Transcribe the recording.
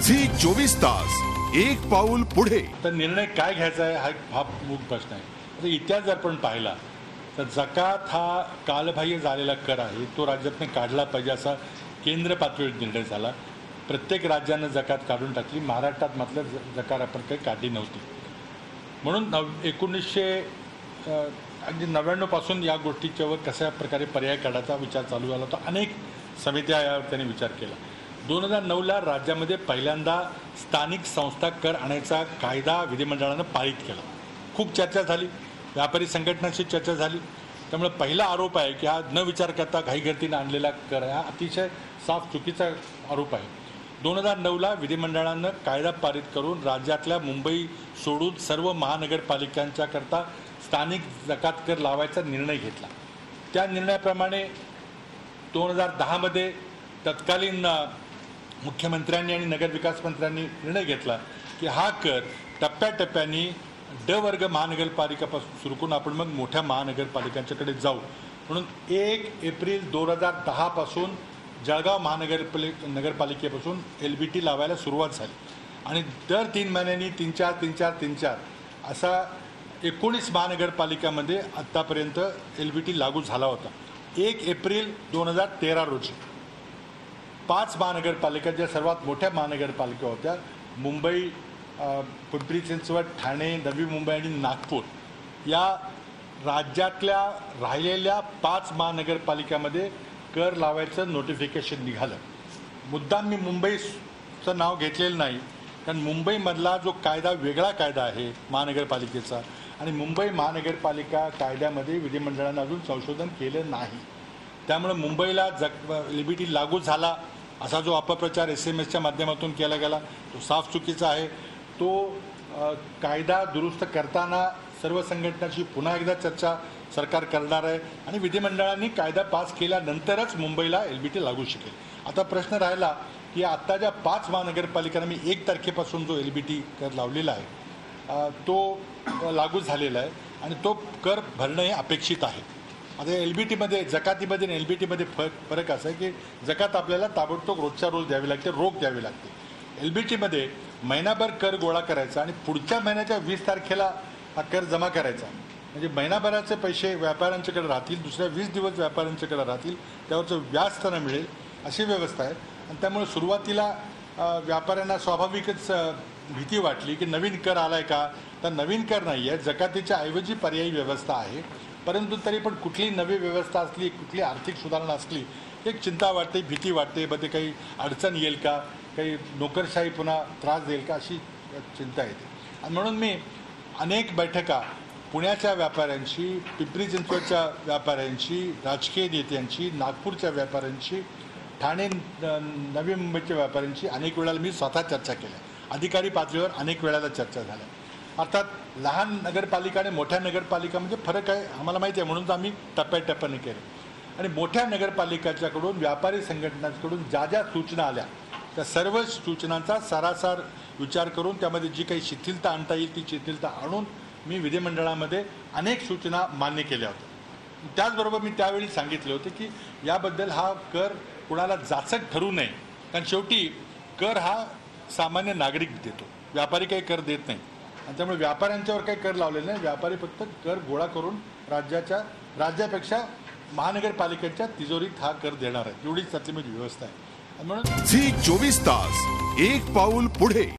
Zee 24 तास एक पाऊल पुढे। तर निर्णय काय घ्यायचा आहे हा मुख्य प्रश्न आहे। आता इतिहास जर आपण पाहिला तर जकात हा कालबाह्य झालेला कर आहे, तो राज्यातून काढला पाहिजे असा केंद्र पातळीवर निर्णय झाला। प्रत्येक राज्यानं जकात काढून टाकली, महाराष्ट्रात मात्र जकात आपण काही काढली नव्हती। म्हणून 1999 पासून या गोष्टीच्यावर कशा प्रकारे पर्याय काढायचा विचार चालू झाला होता। अनेक समित्या यावर त्यांनी विचार केला। 2009ला राज्यामध्ये पहिल्यांदा स्थानिक संस्था कर आणायचा कायदा विधिमंडळानं पारित केला। खूप चर्चा झाली, व्यापारी संघटनांशी चर्चा झाली। त्यामुळे पहिला आरोप आहे की हा न विचार करता घाईगर्दीनं आणलेला कर हा अतिशय साफ चुकीचा आरोप आहे। 2009ला विधिमंडळानं कायदा पारित करून राज्यातल्या मुंबई सोडून सर्व महानगरपालिकांच्या करता स्थानिक जकात कर लावायचा निर्णय घेतला। त्या निर्णयाप्रमाणे 2010मध्ये तत्कालीन मुख्यमंत्र्यांनी आणि नगरविकास मंत्र्यांनी निर्णय घेतला की हा कर टप्प्याटप्प्याने ड वर्ग महानगरपालिकापासून सुरू करून आपण मग मोठ्या महानगरपालिकांच्याकडे जाऊ। म्हणून 1 एप्रिल 2010 पासून जळगाव नगरपालिकेपासून LBT लावायला सुरुवात झाली आणि दर 3 महिन्यांनी 3-4 असा 19 महानगरपालिकांमध्ये आत्तापर्यंत LBT लागू झाला होता। 1 एप्रिल 2013 रोजी 5 महानगरपालिका, ज्या सर्वात मोठ्या महानगरपालिका होत्या, मुंबई, पिंपरी चिंचवड, ठाणे, नवी मुंबई आणि नागपूर, या राज्यातल्या राहिलेल्या 5 महानगरपालिकांमध्ये कर लावायचं नोटिफिकेशन निघालं। मुद्दाम मी मुंबईचं नाव घेतलेलं नाही, कारण मुंबईमधला जो कायदा वेगळा कायदा आहे महानगरपालिकेचा, आणि मुंबई महानगरपालिका कायद्यामध्ये विधिमंडळानं अजून संशोधन केलं नाही। त्यामुळे मुंबईला LBT लागू झाला असा जो अपप्रचार SMS च्या माध्यमातून केला गेला तो साफ चुकीचा आहे। तो कायदा दुरुस्त करताना सर्व संघटनांची पुन्हा एकदा चर्चा सरकार करणार आहे आणि विधिमंडळाने कायदा पास केल्यानंतरच मुंबईला LBT लागू शकेल। आता प्रश्न राहिला की आता ज्या 5 महानगरपालिकांना मी 1 तारखेपासून जो LBT कर लावलेला आहे तो लागू झालेला आहे आणि तो कर भरणं हे अपेक्षित आहे। आता LBTमध्ये, जकातीमध्ये आणि LBTमध्ये फरक असा आहे की जकात आपल्याला ताबडतोब रोजच्या रोज द्यावी लागते, रोख द्यावी लागते। LBTमध्ये महिनाभर कर गोळा करायचा आणि पुढच्या महिन्याच्या 20 तारखेला हा कर जमा करायचा। म्हणजे महिनाभराचे पैसे व्यापाऱ्यांच्याकडे राहतील, दुसऱ्या 20 दिवस व्यापाऱ्यांच्याकडे राहतील, त्यावरचं व्याज त्यांना मिळेल अशी व्यवस्था आहे। आणि त्यामुळे सुरुवातीला व्यापाऱ्यांना स्वाभाविकच भीती वाटली की नवीन कर आलाय का, तर नवीन कर नाही आहे, जकातीच्या ऐवजी पर्यायी व्यवस्था आहे। परंतु तरी पण कुठली नवी व्यवस्था असली, कुठली आर्थिक सुधारणा असली, एक चिंता वाटते, भीती वाटते, मध्ये काही अडचण येईल का, काही नोकरशाही पुन्हा त्रास देईल का अशी चिंता येते। आणि म्हणून मी अनेक बैठका पुण्याच्या व्यापाऱ्यांशी, पिंपरी चिंचवडच्या व्यापाऱ्यांशी, राजकीय नेत्यांशी, नागपूरच्या व्यापाऱ्यांशी, ठाणे नवी मुंबईच्या व्यापाऱ्यांशी अनेक वेळेला मी स्वतः चर्चा केल्या। अधिकारी पातळीवर अनेक वेळेला चर्चा झाल्या। अर्थात लहान नगरपालिका आणि मोठ्या नगरपालिकामध्ये फरक आहे आम्हाला माहिती आहे, म्हणून आम्ही टप्प्याटप्प्याने केलं। आणि मोठ्या नगरपालिकाच्याकडून, व्यापारी संघटनांकडून ज्या ज्या सूचना आल्या त्या सर्व सूचनांचा सारासार विचार करून त्यामध्ये जी काही शिथिलता आणता येईल ती शिथिलता आणून मी विधिमंडळामध्ये अनेक सूचना मान्य केल्या होत्या। त्याचबरोबर मी त्यावेळी सांगितले होते की याबद्दल हा कर कुणाला जाचक ठरू नये, कारण शेवटी कर हा सामान्य नागरिक देतो, व्यापारी काही कर देत नाही। आणि त्यामुळे व्यापाऱ्यांच्यावर काही कर लावलेले नाही, व्यापारी फक्त कर गोळा करून राज्यापेक्षा महानगरपालिकेच्या तिजोरीत हा कर देणार आहे, एवढीच त्यातली माझी व्यवस्था आहे। म्हणून झी 24 तास एक पाऊल पुढे।